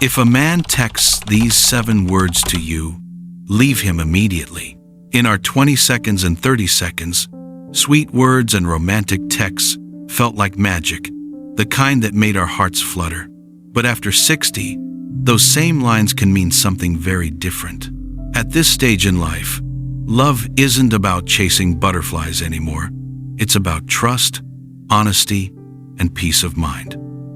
If a man texts these 7 words to you, leave him immediately. In our 20 seconds and 30 seconds, sweet words and romantic texts felt like magic, the kind that made our hearts flutter. But after 60, those same lines can mean something very different. At this stage in life, love isn't about chasing butterflies anymore. It's about trust, honesty, and peace of mind.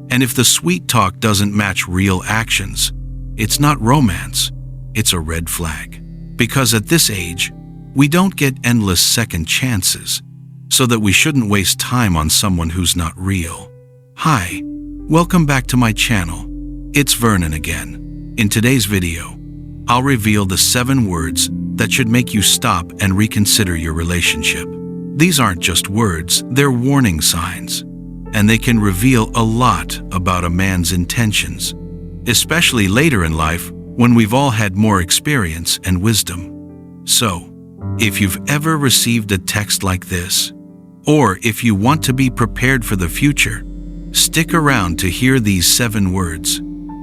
And if the sweet talk doesn't match real actions, it's not romance, it's a red flag. Because at this age, we don't get endless second chances, so that we shouldn't waste time on someone who's not real. Hi, welcome back to my channel. It's Vernon again. In today's video, I'll reveal the 7 words that should make you stop and reconsider your relationship. These aren't just words, they're warning signs, and they can reveal a lot about a man's intentions, especially later in life when we've all had more experience and wisdom. So, if you've ever received a text like this, or if you want to be prepared for the future, stick around to hear these 7 words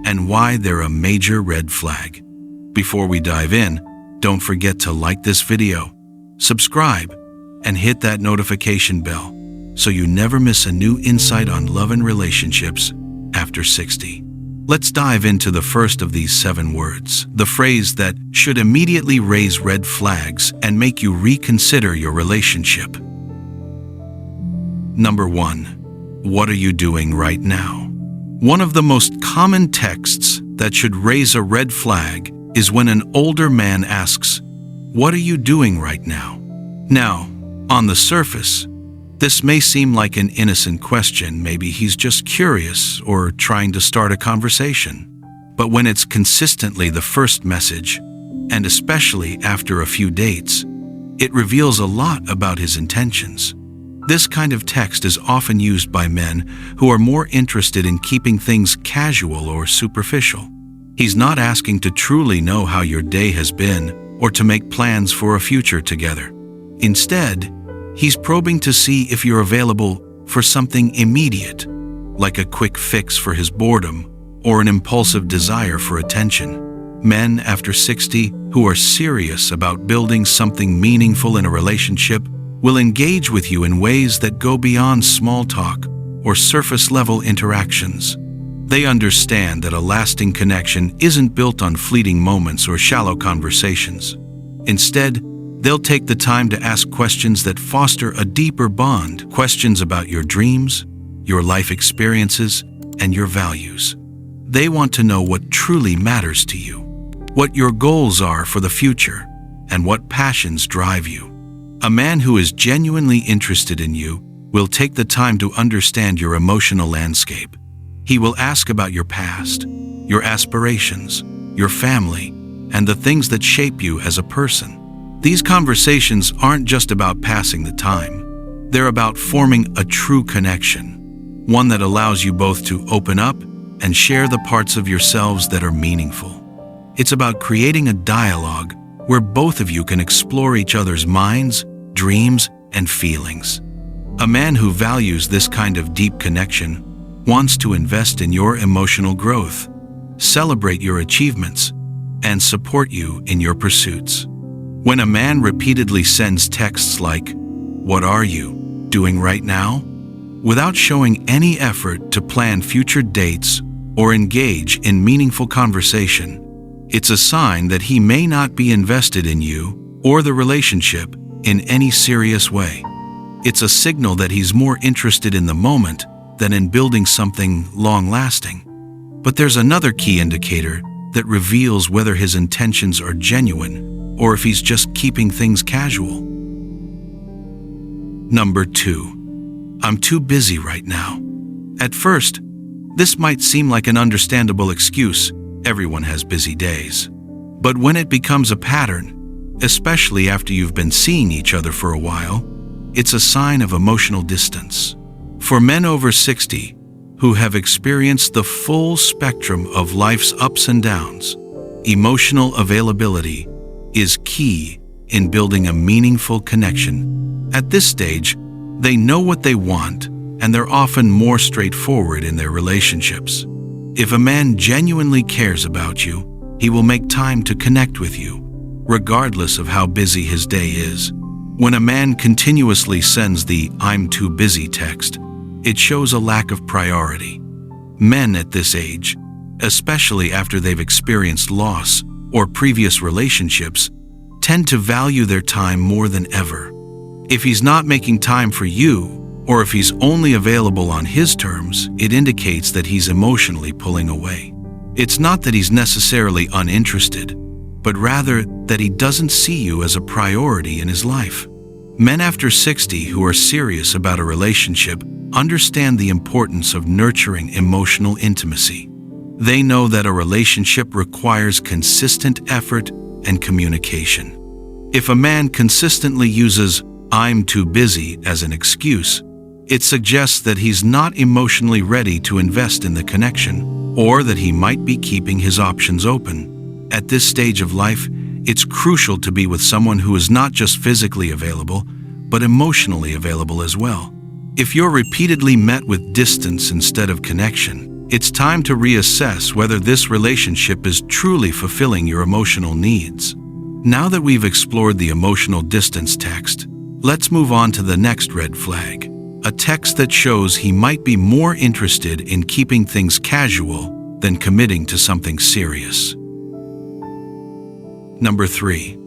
and why they're a major red flag. Before we dive in, don't forget to like this video, subscribe, and hit that notification bell so you never miss a new insight on love and relationships after 60. Let's dive into the first of these 7 words, the phrase that should immediately raise red flags and make you reconsider your relationship. Number 1. What are you doing right now? One of the most common texts that should raise a red flag is when an older man asks, "What are you doing right now?" Now, on the surface, this may seem like an innocent question. Maybe he's just curious or trying to start a conversation. But when it's consistently the first message, and especially after a few dates, it reveals a lot about his intentions. This kind of text is often used by men who are more interested in keeping things casual or superficial. He's not asking to truly know how your day has been or to make plans for a future together. Instead, he's probing to see if you're available for something immediate, like a quick fix for his boredom or an impulsive desire for attention. Men after 60 who are serious about building something meaningful in a relationship will engage with you in ways that go beyond small talk or surface-level interactions. They understand that a lasting connection isn't built on fleeting moments or shallow conversations. Instead, they'll take the time to ask questions that foster a deeper bond, questions about your dreams, your life experiences, and your values. They want to know what truly matters to you, what your goals are for the future, and what passions drive you. A man who is genuinely interested in you will take the time to understand your emotional landscape. He will ask about your past, your aspirations, your family, and the things that shape you as a person. These conversations aren't just about passing the time. They're about forming a true connection, one that allows you both to open up and share the parts of yourselves that are meaningful. It's about creating a dialogue where both of you can explore each other's minds, dreams, and feelings. A man who values this kind of deep connection wants to invest in your emotional growth, celebrate your achievements, and support you in your pursuits. When a man repeatedly sends texts like, "What are you doing right now?" without showing any effort to plan future dates or engage in meaningful conversation, it's a sign that he may not be invested in you or the relationship in any serious way. It's a signal that he's more interested in the moment than in building something long-lasting. But there's another key indicator that reveals whether his intentions are genuine or if he's just keeping things casual. Number 2. I'm too busy right now. At first, this might seem like an understandable excuse. Everyone has busy days. But when it becomes a pattern, especially after you've been seeing each other for a while, it's a sign of emotional distance. For men over 60 who have experienced the full spectrum of life's ups and downs, emotional availability is key in building a meaningful connection. At this stage, they know what they want, and they're often more straightforward in their relationships. If a man genuinely cares about you, he will make time to connect with you, regardless of how busy his day is. When a man continuously sends the "I'm too busy" text, it shows a lack of priority. Men at this age, especially after they've experienced loss or previous relationships, tend to value their time more than ever. If he's not making time for you, or if he's only available on his terms, it indicates that he's emotionally pulling away. It's not that he's necessarily uninterested, but rather that he doesn't see you as a priority in his life. Men after 60 who are serious about a relationship understand the importance of nurturing emotional intimacy. They know that a relationship requires consistent effort and communication. If a man consistently uses "I'm too busy" as an excuse, it suggests that he's not emotionally ready to invest in the connection, or that he might be keeping his options open. At this stage of life, it's crucial to be with someone who is not just physically available, but emotionally available as well. If you're repeatedly met with distance instead of connection, it's time to reassess whether this relationship is truly fulfilling your emotional needs. Now that we've explored the emotional distance text, let's move on to the next red flag, a text that shows he might be more interested in keeping things casual than committing to something serious. Number 3,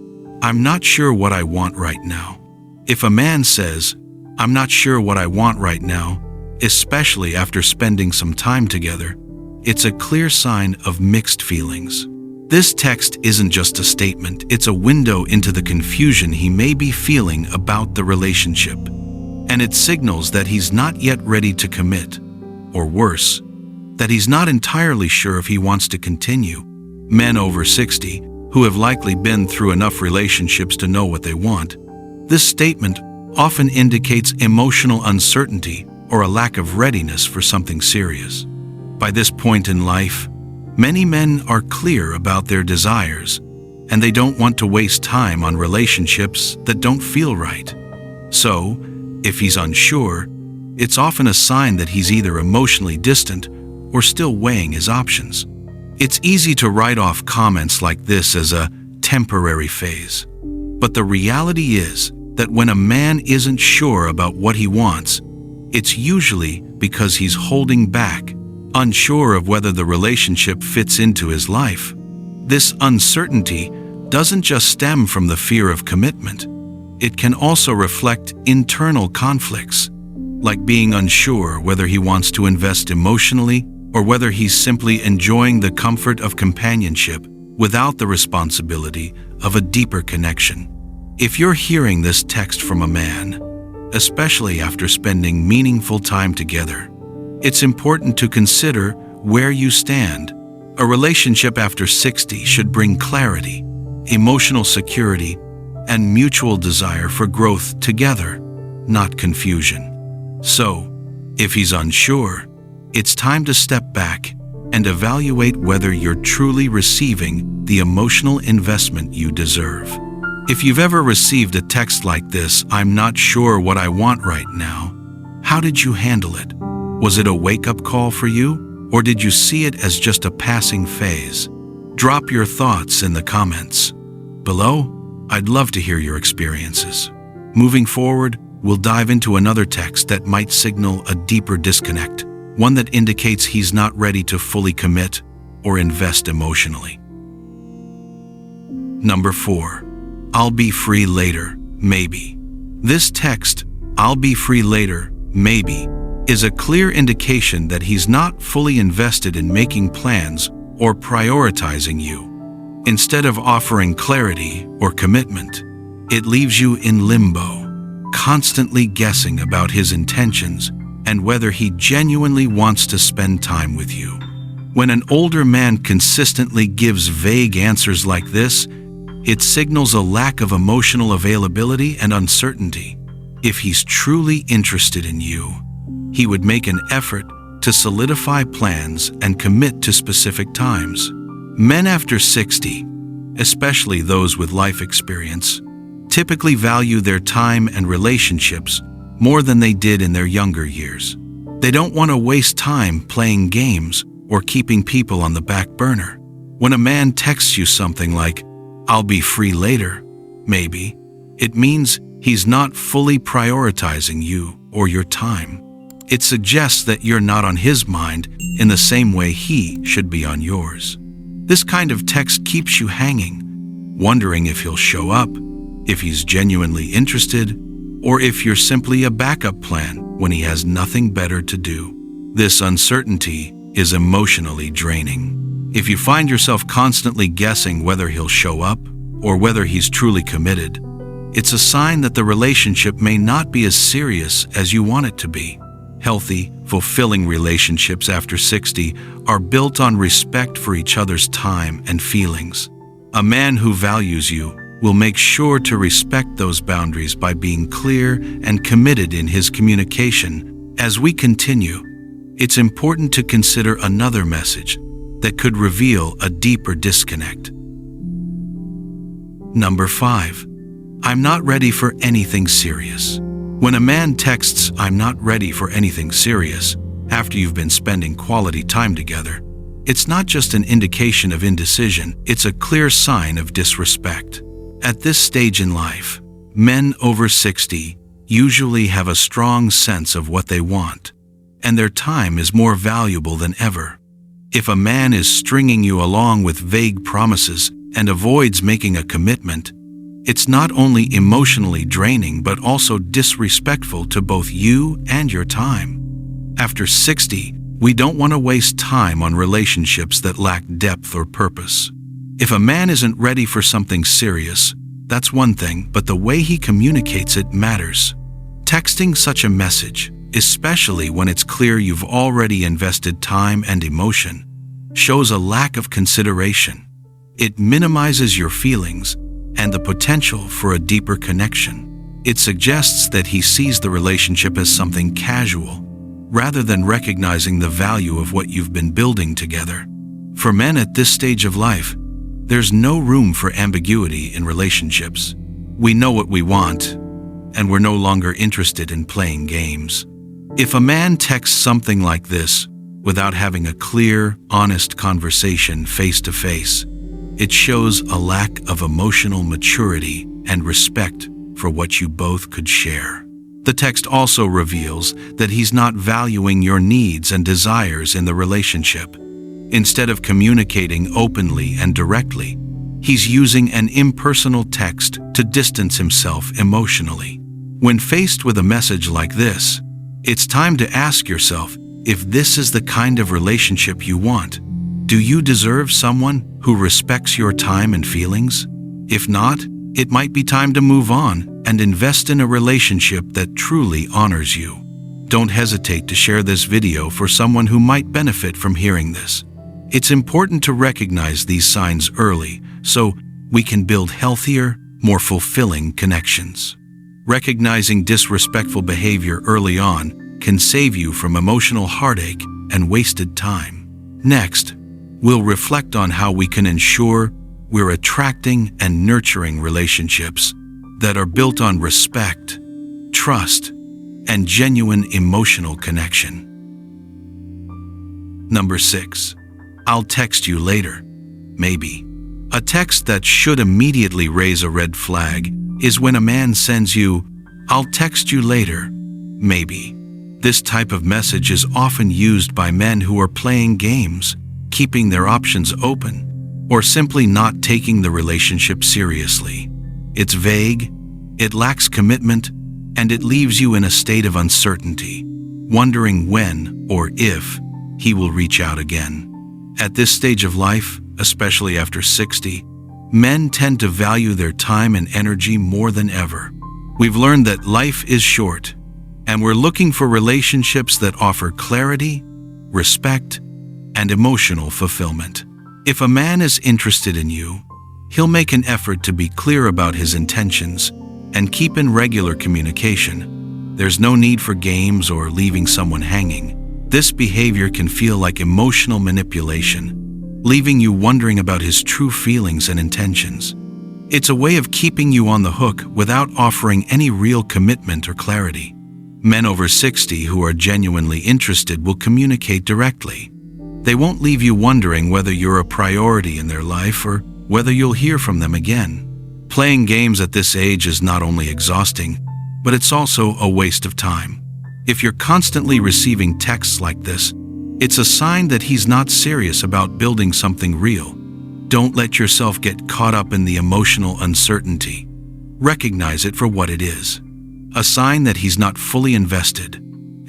I'm not sure what I want right now. If a man says, "I'm not sure what I want right now," especially after spending some time together, it's a clear sign of mixed feelings. This text isn't just a statement, it's a window into the confusion he may be feeling about the relationship. And it signals that he's not yet ready to commit, or worse, that he's not entirely sure if he wants to continue. Men over 60, who have likely been through enough relationships to know what they want, this statement often indicates emotional uncertainty or a lack of readiness for something serious. By this point in life, many men are clear about their desires, and they don't want to waste time on relationships that don't feel right. So, if he's unsure, it's often a sign that he's either emotionally distant or still weighing his options. It's easy to write off comments like this as a temporary phase. But the reality is that when a man isn't sure about what he wants, it's usually because he's holding back, unsure of whether the relationship fits into his life. This uncertainty doesn't just stem from the fear of commitment. It can also reflect internal conflicts, like being unsure whether he wants to invest emotionally or whether he's simply enjoying the comfort of companionship without the responsibility of a deeper connection. If you're hearing this text from a man, especially after spending meaningful time together, it's important to consider where you stand. A relationship after 60 should bring clarity, emotional security, and mutual desire for growth together, not confusion. So, if he's unsure, it's time to step back and evaluate whether you're truly receiving the emotional investment you deserve. If you've ever received a text like this, "I'm not sure what I want right now," how did you handle it? Was it a wake-up call for you, or did you see it as just a passing phase? Drop your thoughts in the comments below. I'd love to hear your experiences. Moving forward, we'll dive into another text that might signal a deeper disconnect, one that indicates he's not ready to fully commit or invest emotionally. Number 4, I'll be free later, maybe. This text, "I'll be free later, maybe," is a clear indication that he's not fully invested in making plans or prioritizing you. Instead of offering clarity or commitment, it leaves you in limbo, constantly guessing about his intentions and whether he genuinely wants to spend time with you. When an older man consistently gives vague answers like this, it signals a lack of emotional availability and uncertainty. If he's truly interested in you, he would make an effort to solidify plans and commit to specific times. Men after 60, especially those with life experience, typically value their time and relationships more than they did in their younger years. They don't want to waste time playing games or keeping people on the back burner. When a man texts you something like, "I'll be free later, maybe," it means he's not fully prioritizing you or your time. It suggests that you're not on his mind in the same way he should be on yours. This kind of text keeps you hanging, wondering if he'll show up, if he's genuinely interested, or if you're simply a backup plan when he has nothing better to do. This uncertainty is emotionally draining. If you find yourself constantly guessing whether he'll show up or whether he's truly committed, it's a sign that the relationship may not be as serious as you want it to be. Healthy, fulfilling relationships after 60 are built on respect for each other's time and feelings. A man who values you will make sure to respect those boundaries by being clear and committed in his communication. As we continue, it's important to consider another message that could reveal a deeper disconnect. Number 5. I'm not ready for anything serious. When a man texts, "I'm not ready for anything serious," after you've been spending quality time together, it's not just an indication of indecision, it's a clear sign of disrespect. At this stage in life, men over 60 usually have a strong sense of what they want, and their time is more valuable than ever. If a man is stringing you along with vague promises and avoids making a commitment, it's not only emotionally draining but also disrespectful to both you and your time. After 60, we don't want to waste time on relationships that lack depth or purpose. If a man isn't ready for something serious, that's one thing, but the way he communicates it matters. Texting such a message, especially when it's clear you've already invested time and emotion, shows a lack of consideration. It minimizes your feelings and the potential for a deeper connection. It suggests that he sees the relationship as something casual, rather than recognizing the value of what you've been building together. For men at this stage of life, there's no room for ambiguity in relationships. We know what we want, and we're no longer interested in playing games. If a man texts something like this without having a clear, honest conversation face to face, it shows a lack of emotional maturity and respect for what you both could share. The text also reveals that he's not valuing your needs and desires in the relationship. Instead of communicating openly and directly, he's using an impersonal text to distance himself emotionally. When faced with a message like this, it's time to ask yourself if this is the kind of relationship you want. Do you deserve someone who respects your time and feelings? If not, it might be time to move on and invest in a relationship that truly honors you. Don't hesitate to share this video for someone who might benefit from hearing this. It's important to recognize these signs early so we can build healthier, more fulfilling connections. Recognizing disrespectful behavior early on can save you from emotional heartache and wasted time. Next, we'll reflect on how we can ensure we're attracting and nurturing relationships that are built on respect, trust, and genuine emotional connection. Number 6. I'll text you later, maybe. A text that should immediately raise a red flag is when a man sends you, "I'll text you later, maybe." This type of message is often used by men who are playing games, keeping their options open, or simply not taking the relationship seriously. It's vague, it lacks commitment, and it leaves you in a state of uncertainty, wondering when or if he will reach out again. At this stage of life, especially after 60, men tend to value their time and energy more than ever. We've learned that life is short, and we're looking for relationships that offer clarity, respect, and emotional fulfillment. If a man is interested in you, he'll make an effort to be clear about his intentions and keep in regular communication. There's no need for games or leaving someone hanging. This behavior can feel like emotional manipulation, leaving you wondering about his true feelings and intentions. It's a way of keeping you on the hook without offering any real commitment or clarity. Men over 60 who are genuinely interested will communicate directly. They won't leave you wondering whether you're a priority in their life or whether you'll hear from them again. Playing games at this age is not only exhausting, but it's also a waste of time. If you're constantly receiving texts like this, it's a sign that he's not serious about building something real. Don't let yourself get caught up in the emotional uncertainty. Recognize it for what it is. A sign that he's not fully invested,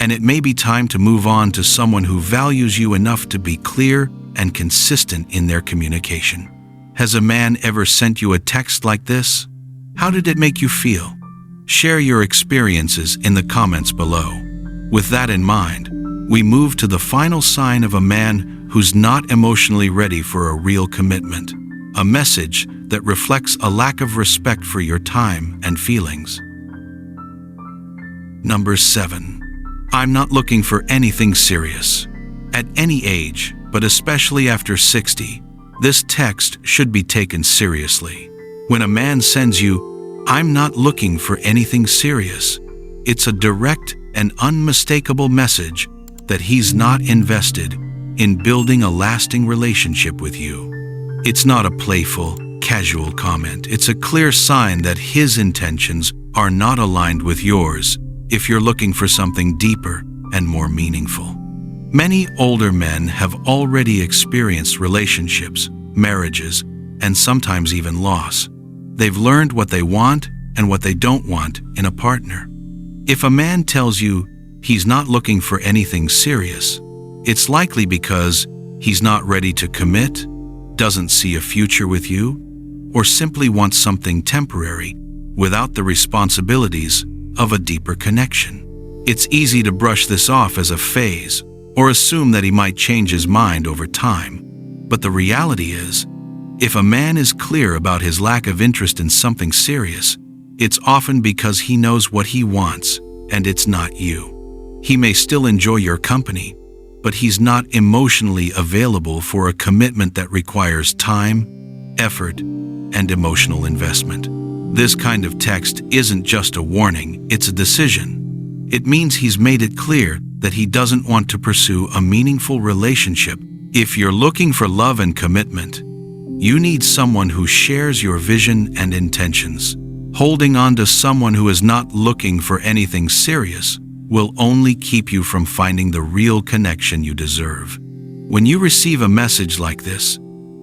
and it may be time to move on to someone who values you enough to be clear and consistent in their communication. Has a man ever sent you a text like this? How did it make you feel? Share your experiences in the comments below. With that in mind, we move to the final sign of a man who's not emotionally ready for a real commitment. A message that reflects a lack of respect for your time and feelings. Number 7. I'm not looking for anything serious. At any age, but especially after 60, this text should be taken seriously. When a man sends you, "I'm not looking for anything serious," it's a direct and unmistakable message that he's not invested in building a lasting relationship with you. It's not a playful, casual comment. It's a clear sign that his intentions are not aligned with yours if you're looking for something deeper and more meaningful. Many older men have already experienced relationships, marriages, and sometimes even loss. They've learned what they want and what they don't want in a partner. If a man tells you he's not looking for anything serious, it's likely because he's not ready to commit, doesn't see a future with you, or simply wants something temporary without the responsibilities of a deeper connection. It's easy to brush this off as a phase or assume that he might change his mind over time. But the reality is, if a man is clear about his lack of interest in something serious, it's often because he knows what he wants, and it's not you. He may still enjoy your company, but he's not emotionally available for a commitment that requires time, effort, and emotional investment. This kind of text isn't just a warning, it's a decision. It means he's made it clear that he doesn't want to pursue a meaningful relationship. If you're looking for love and commitment, you need someone who shares your vision and intentions. Holding on to someone who is not looking for anything serious will only keep you from finding the real connection you deserve. When you receive a message like this,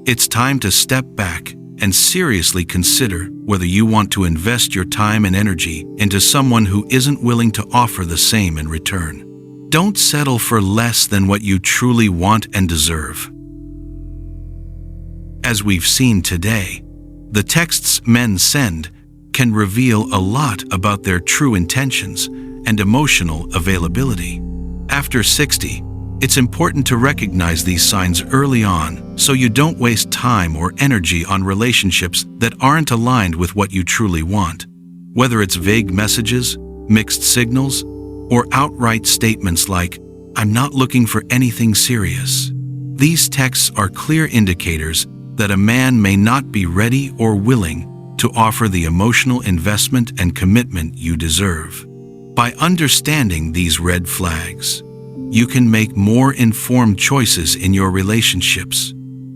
it's time to step back and seriously consider whether you want to invest your time and energy into someone who isn't willing to offer the same in return. Don't settle for less than what you truly want and deserve. As we've seen today, the texts men send can reveal a lot about their true intentions and emotional availability. After 60, it's important to recognize these signs early on so you don't waste time or energy on relationships that aren't aligned with what you truly want. Whether it's vague messages, mixed signals, or outright statements like, "I'm not looking for anything serious." These texts are clear indicators that a man may not be ready or willing to offer the emotional investment and commitment you deserve. By understanding these red flags, you can make more informed choices in your relationships,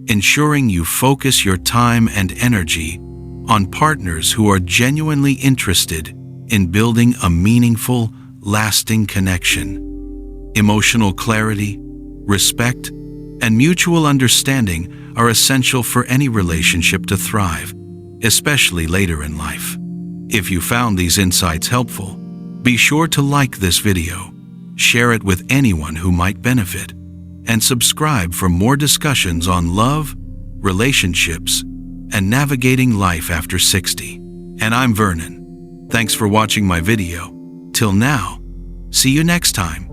ensuring you focus your time and energy on partners who are genuinely interested in building a meaningful, lasting connection. Emotional clarity, respect, and mutual understanding are essential for any relationship to thrive, especially later in life. If you found these insights helpful, be sure to like this video, share it with anyone who might benefit, and subscribe for more discussions on love, relationships, and navigating life after 60. And I'm Vernon. Thanks for watching my video. Till now, see you next time.